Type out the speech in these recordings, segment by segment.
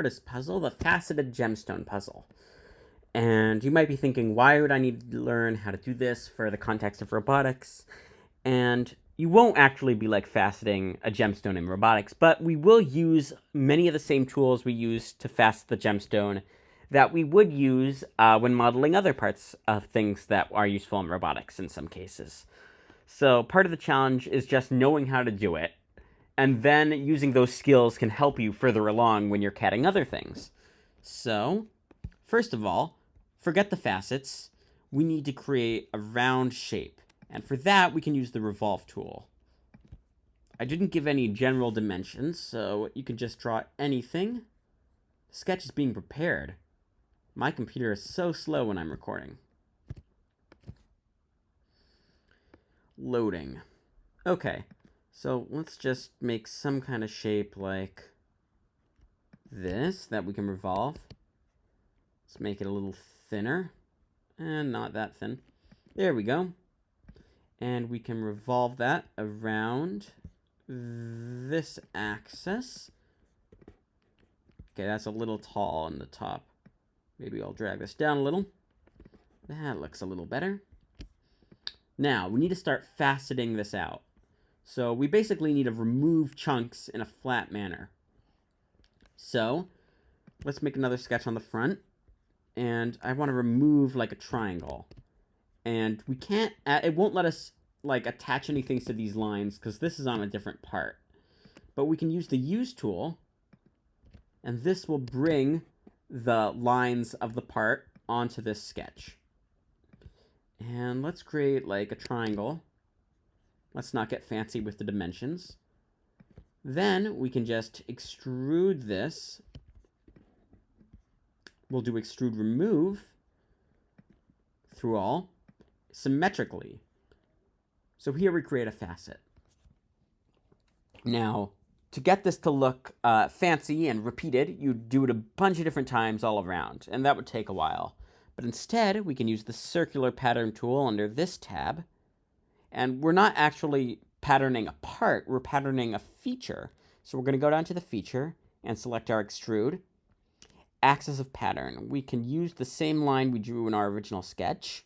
Artist puzzle, the Faceted Gemstone puzzle. And you might be thinking, why would I need to learn how to do this for the context of robotics? And you won't actually be like faceting a gemstone in robotics, but we will use many of the same tools we use to facet the gemstone that we would use when modeling other parts of things that are useful in robotics in some cases. So part of the challenge is just knowing how to do it, and then using those skills can help you further along when you're CADing other things. So, first of all, forget the facets. We need to create a round shape. And for that, we can use the revolve tool. I didn't give any general dimensions, so you can just draw anything. The sketch is being prepared. My computer is so slow when I'm recording. Loading. Okay, so let's just make some kind of shape like this that we can revolve. Let's make it a little thinner. And not that thin. There we go. And we can revolve that around this axis. Okay, that's a little tall on the top. Maybe I'll drag this down a little. That looks a little better. Now, we need to start faceting this out. So we basically need to remove chunks in a flat manner. So let's make another sketch on the front. And I want to remove like a triangle. And we can't, it won't let us like attach anything to these lines because this is on a different part. But we can use the use tool, and this will bring the lines of the part onto this sketch. And let's create like a triangle. Let's not get fancy with the dimensions. Then we can just extrude this. We'll do extrude remove through all symmetrically. So here we create a facet. Now, to get this to look fancy and repeated, you do it a bunch of different times all around, and that would take a while. But instead, we can use the circular pattern tool under this tab, and we're not actually patterning a part, we're patterning a feature. So we're going to go down to the feature and select our extrude. Axis of pattern. We can use the same line we drew in our original sketch.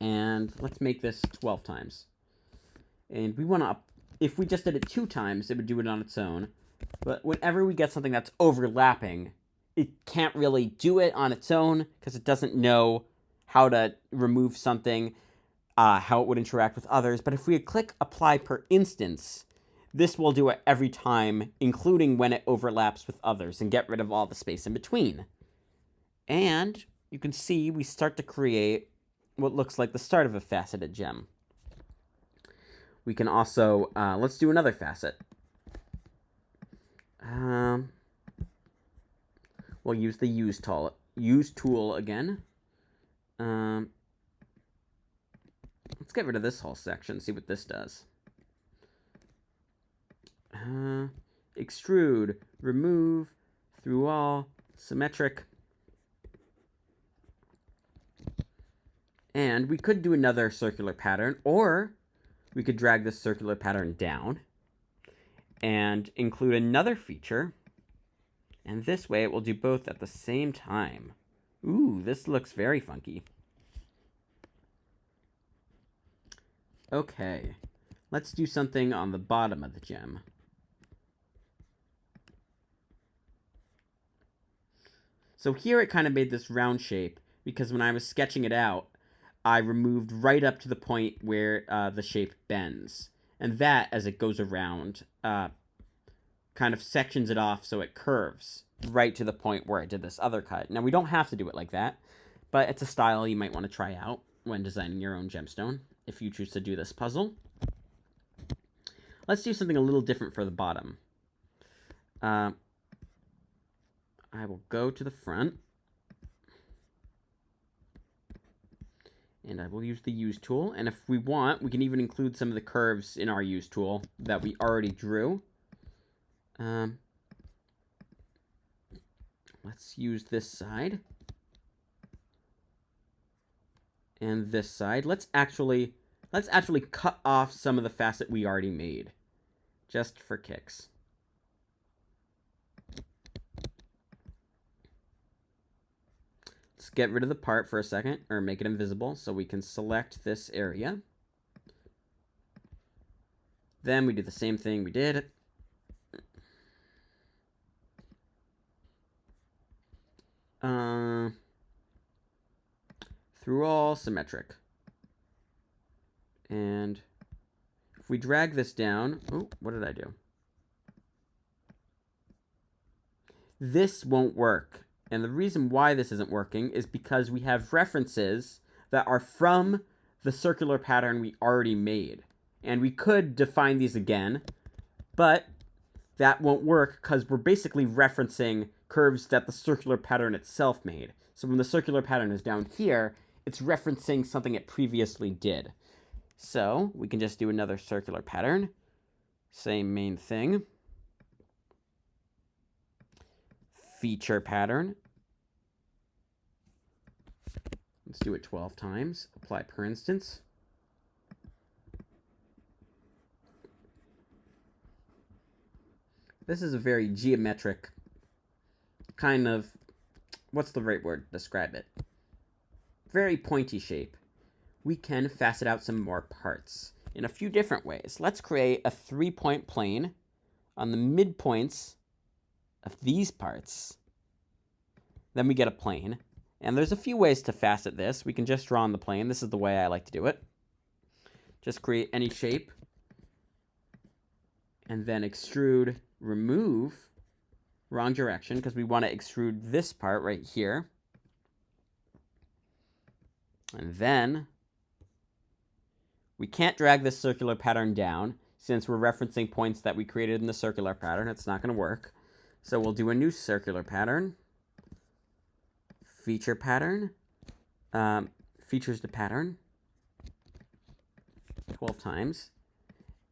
And let's make this 12 times. And we want to, if we just did it 2 times, it would do it on its own. But whenever we get something that's overlapping, it can't really do it on its own because it doesn't know how to remove something, how it would interact with others. But if we click apply per instance, this will do it every time, including when it overlaps with others, and get rid of all the space in between. And you can see we start to create what looks like the start of a faceted gem. We can also, let's do another facet. We'll use the use tool again. Let's get rid of this whole section, see what this does. Extrude, remove, through all, symmetric. And we could do another circular pattern, or we could drag this circular pattern down and include another feature. And this way it will do both at the same time. Ooh, this looks very funky. Okay, let's do something on the bottom of the gem. So here it kind of made this round shape because when I was sketching it out, I removed right up to the point where the shape bends. And that, as it goes around, kind of sections it off so it curves right to the point where I did this other cut. Now, we don't have to do it like that, but it's a style you might want to try out when designing your own gemstone if you choose to do this puzzle. Let's do something a little different for the bottom. I will go to the front, and I will use the use tool. And if we want, we can even include some of the curves in our use tool that we already drew. Let's use this side and this side. Let's actually cut off some of the facet we already made, just for kicks. let's get rid of the part for a second, or make it invisible, so we can select this area. Then we do the same thing we did. Through all symmetric. And if we drag this down, oh, what did I do? This won't work. And the reason why this isn't working is because we have references that are from the circular pattern we already made. And we could define these again, but that won't work because we're basically referencing curves that the circular pattern itself made. So when the circular pattern is down here, it's referencing something it previously did. So we can just do another circular pattern. Same main thing. Feature pattern. Let's do it 12 times. Apply per instance. This is a very geometric kind of, what's the right word to describe it? Very pointy shape. We can facet out some more parts in a few different ways. Let's create a 3-point plane on the midpoints of these parts. Then we get a plane. And there's a few ways to facet this. We can just draw on the plane. This is the way I like to do it. Just create any shape. And then extrude, remove, wrong direction, because we want to extrude this part right here. And then we can't drag this circular pattern down since we're referencing points that we created in the circular pattern. It's not going to work. So we'll do a new circular pattern. Feature pattern. Features to pattern. 12 times.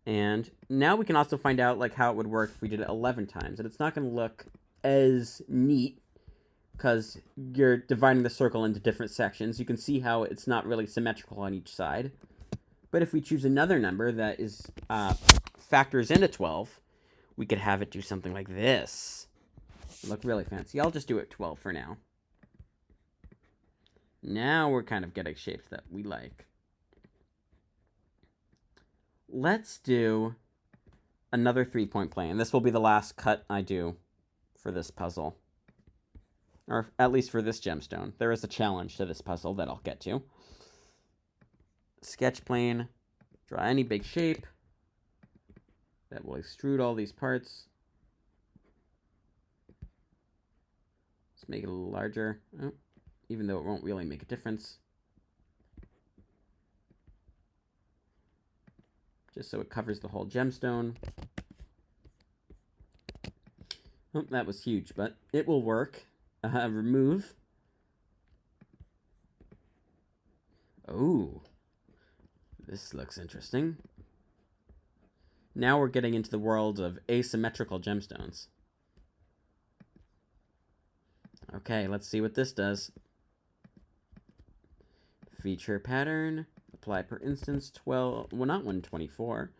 And now we can also find out like how it would work if we did it 11 times. And it's not going to look as neat because you're dividing the circle into different sections. You can see how it's not really symmetrical on each side. But if we choose another number that is factors into 12, we could have it do something like this. It'll look really fancy. I'll just do it 12 for now. Now we're kind of getting shapes that we like. Let's do another 3-point plane. This will be the last cut I do for this puzzle. Or at least for this gemstone. There is a challenge to this puzzle that I'll get to. Sketch plane. Draw any big shape. That will extrude all these parts. Let's make it a little larger. Oh, even though it won't really make a difference. Just so it covers the whole gemstone. Oh, that was huge, but it will work. Remove. Oh, this looks interesting. Now we're getting into the world of asymmetrical gemstones. Okay, let's see what this does. Feature pattern. Apply per instance 12, well, not 124.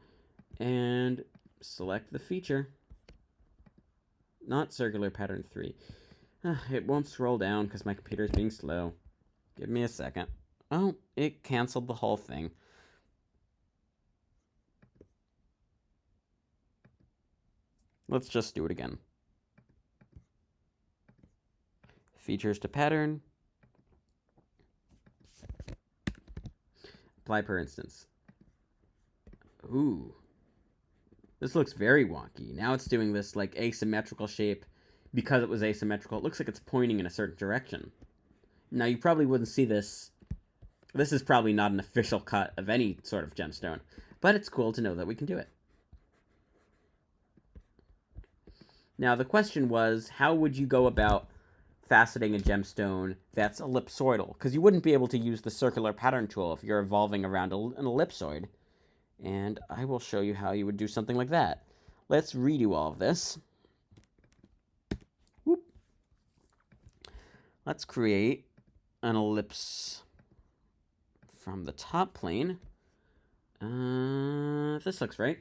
And select the feature. Not circular pattern 3. It won't scroll down because my computer is being slow. Give me a second. Oh, it canceled the whole thing. Let's just do it again. Features to pattern. Apply per instance. Ooh. This looks very wonky. Now it's doing this like asymmetrical shape. Because it was asymmetrical, it looks like it's pointing in a certain direction. Now you probably wouldn't see this. This is probably not an official cut of any sort of gemstone. But it's cool to know that we can do it. Now the question was, how would you go about faceting a gemstone that's ellipsoidal? Because you wouldn't be able to use the circular pattern tool if you're evolving around an ellipsoid. And I will show you how you would do something like that. Let's redo all of this. Whoop. Let's create an ellipse from the top plane. This looks right.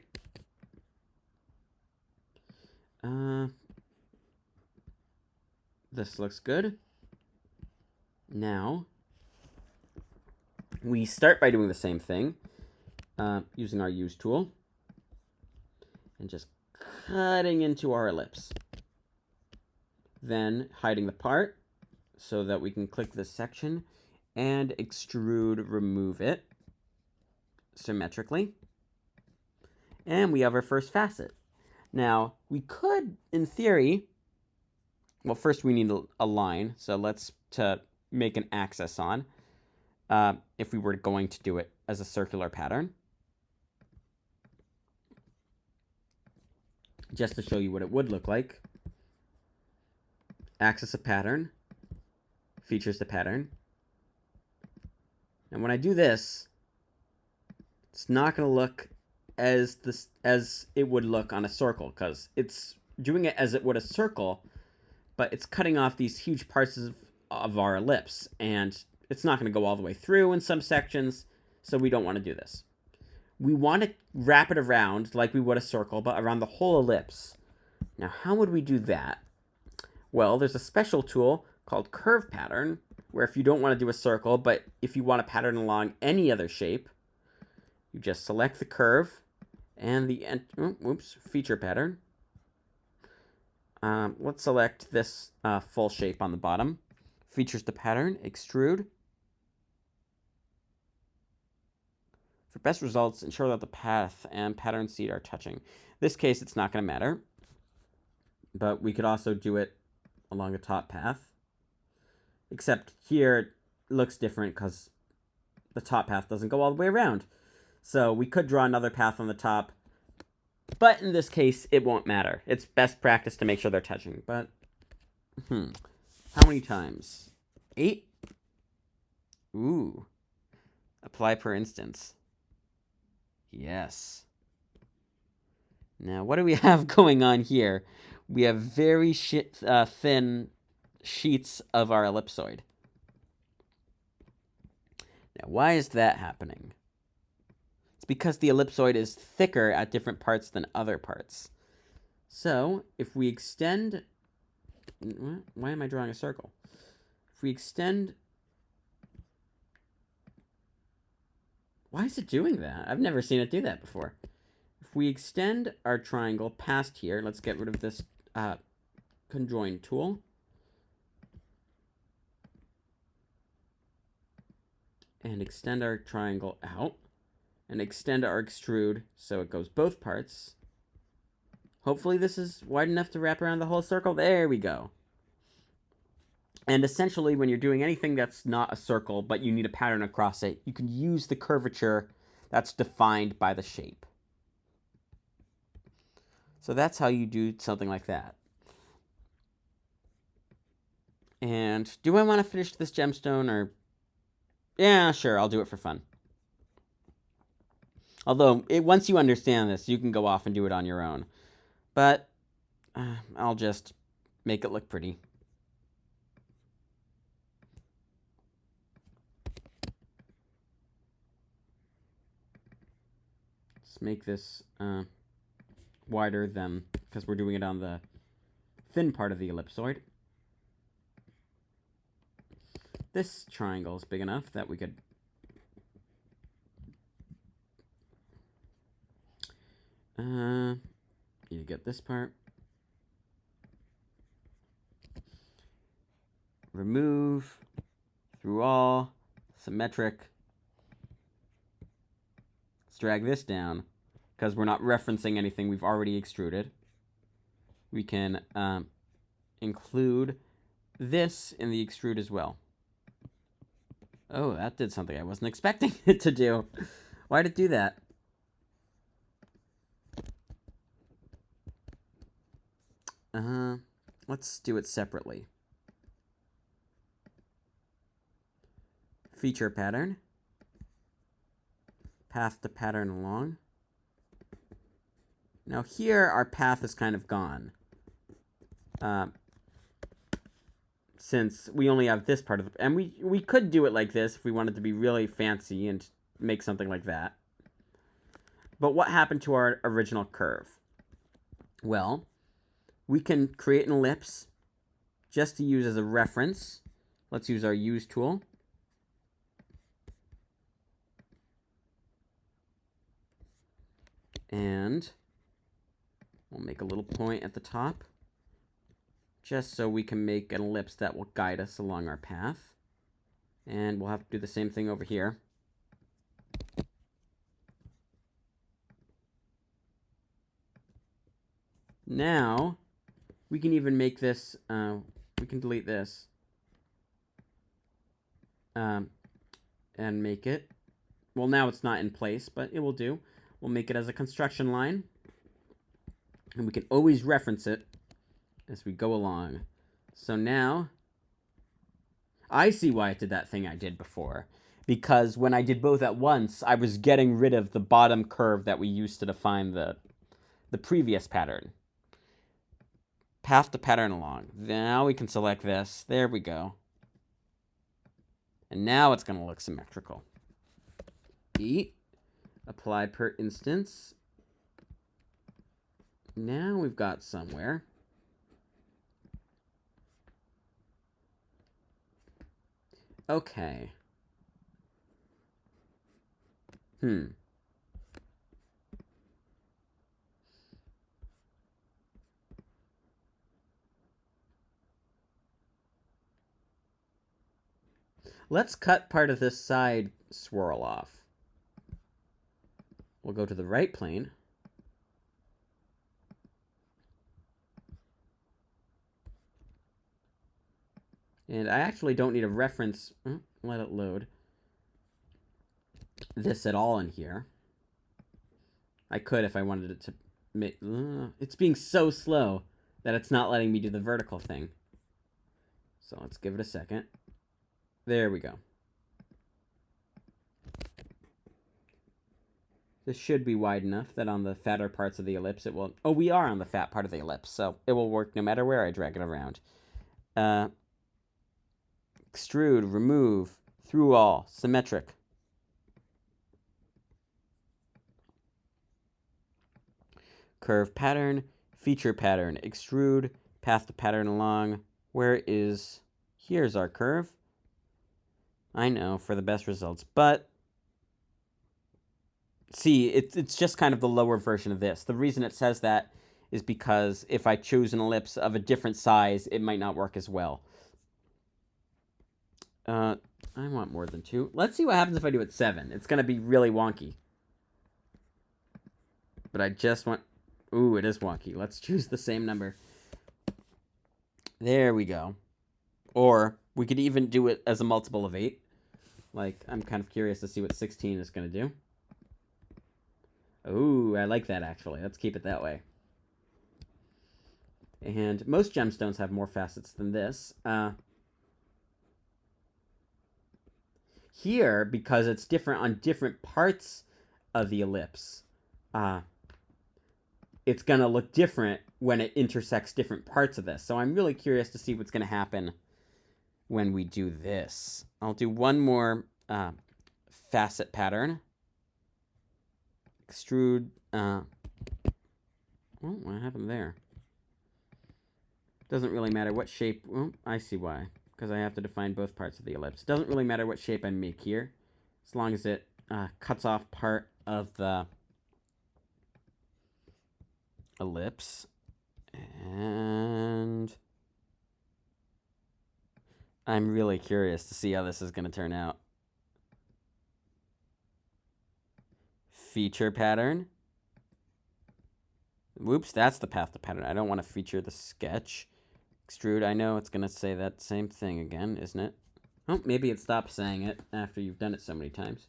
This looks good. Now, we start by doing the same thing, using our use tool, and just cutting into our ellipse. Then hiding the part so that we can click this section and extrude, remove it symmetrically. And we have our first facet. Now, we could, in theory, well, first we need a line. So let's make an axis on, if we were going to do it as a circular pattern. Just to show you what it would look like. Axis of pattern, features the pattern. And when I do this, it's not going to look as it would look on a circle, because it's doing it as it would a circle, but it's cutting off these huge parts of our ellipse, and it's not going to go all the way through in some sections, so we don't want to do this. We want to wrap it around like we would a circle, but around the whole ellipse. Now, how would we do that? Well, there's a special tool called Curve Pattern, where if you don't want to do a circle, but if you want a pattern along any other shape, you just select the curve and the feature pattern. Let's select this full shape on the bottom. Features the pattern, extrude. For best results, ensure that the path and pattern seed are touching. In this case, it's not going to matter, but we could also do it along a top path. Except here it looks different because the top path doesn't go all the way around. So we could draw another path on the top, but in this case, it won't matter. It's best practice to make sure they're touching. But, how many times? 8? Ooh. Apply per instance. Yes. Now, what do we have going on here? We have very thin sheets of our ellipsoid. Now, why is that happening? It's because the ellipsoid is thicker at different parts than other parts. So, if we extend... Why am I drawing a circle? If we extend... Why is it doing that? I've never seen it do that before. If we extend our triangle past here, let's get rid of this conjoin tool. And extend our triangle out. And extend our extrude so it goes both parts. Hopefully this is wide enough to wrap around the whole circle. There we go. And essentially, when you're doing anything that's not a circle, but you need a pattern across it, you can use the curvature that's defined by the shape. So that's how you do something like that. And do I want to finish this gemstone, or... Yeah, sure, I'll do it for fun. Although, once you understand this, you can go off and do it on your own. But I'll just make it look pretty. Let's make this wider than, because we're doing it on the thin part of the ellipsoid. This triangle is big enough that we could... need to get this part. Remove, through all, symmetric. Let's drag this down, because we're not referencing anything we've already extruded. We can include this in the extrude as well. Oh, that did something I wasn't expecting it to do. Why did it do that? Let's do it separately. Feature pattern. Path to pattern along. Now here, our path is kind of gone. Since we only have this part of the... And we could do it like this if we wanted to be really fancy and make something like that. But what happened to our original curve? Well, we can create an ellipse just to use as a reference Let's use our use tool. And we'll make a little point at the top, just so we can make an ellipse that will guide us along our path. And we'll have to do the same thing over here. Now, we can even make this, we can delete this. And make it, well, now it's not in place, but it will do. We'll make it as a construction line. And we can always reference it as we go along. So now, I see why it did that thing I did before. Because when I did both at once, I was getting rid of the bottom curve that we used to define the previous pattern. Path the pattern along. Now we can select this. There we go. And now it's going to look symmetrical. Apply per instance. Now we've got somewhere. Okay. Let's cut part of this side swirl off. We'll go to the right plane. And I actually don't need a reference. Let it load. This at all in here. I could if I wanted it to make... it's being so slow that it's not letting me do the vertical thing. So let's give it a second. There we go. This should be wide enough that on the fatter parts of the ellipse it will... Oh, we are on the fat part of the ellipse, so it will work no matter where I drag it around. Extrude, remove, through all, symmetric. Curve pattern, feature pattern, extrude, path to pattern along. Where is... Here's our curve. I know, for the best results, but... See, it's just kind of the lower version of this. The reason it says that is because if I choose an ellipse of a different size, it might not work as well. I want more than 2. Let's see what happens if I do it 7. It's going to be really wonky. But I just want... Ooh, it is wonky. Let's choose the same number. There we go. Or we could even do it as a multiple of 8. Like, I'm kind of curious to see what 16 is going to do. Ooh, I like that, actually. Let's keep it that way. And most gemstones have more facets than this. Here, because it's different on different parts of the ellipse, it's going to look different when it intersects different parts of this. So I'm really curious to see what's going to happen when we do this. I'll do one more facet pattern. Extrude. Oh, what happened there? Doesn't really matter what shape. Oh, I see why. Because I have to define both parts of the ellipse. Doesn't really matter what shape I make here, as long as it cuts off part of the ellipse. And I'm really curious to see how this is going to turn out. Feature pattern. Whoops, that's the path to pattern. I don't want to feature the sketch. Extrude, I know it's going to say that same thing again, isn't it? Oh, maybe it stops saying it after you've done it so many times.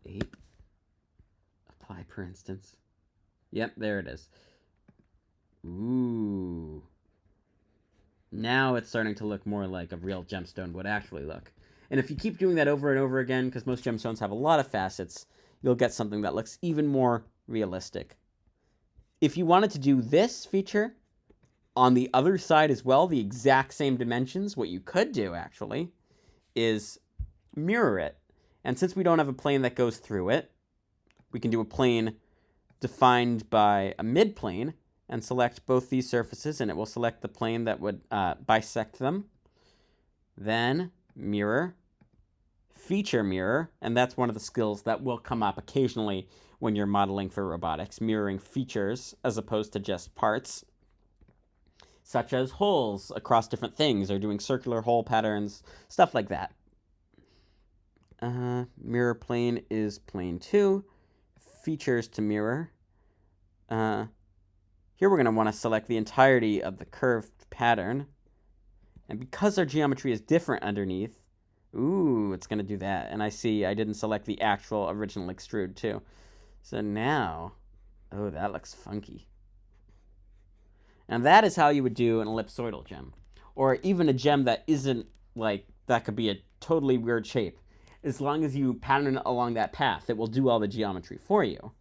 8. Apply per instance. Yep, there it is. Ooh. Now it's starting to look more like a real gemstone would actually look. And if you keep doing that over and over again, because most gemstones have a lot of facets, you'll get something that looks even more realistic. If you wanted to do this feature on the other side as well, the exact same dimensions, what you could do, actually, is mirror it. And since we don't have a plane that goes through it, we can do a plane defined by a midplane and select both these surfaces, and it will select the plane that would bisect them. then mirror, feature mirror, and that's one of the skills that will come up occasionally when you're modeling for robotics, mirroring features as opposed to just parts, such as holes across different things or doing circular hole patterns, stuff like that. Mirror plane is plane 2. Features to mirror. Here we're going to want to select the entirety of the curved pattern. And because our geometry is different underneath, it's going to do that. And I see I didn't select the actual original extrude too. So now, that looks funky. And that is how you would do an ellipsoidal gem. Or even a gem that isn't like, that could be a totally weird shape. As long as you pattern it along that path, it will do all the geometry for you.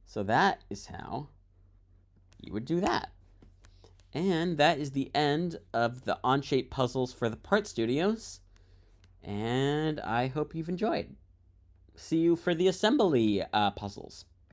So that is how you would do that. And that is the end of the Onshape puzzles for the Part Studios. And I hope you've enjoyed. See you for the assembly puzzles.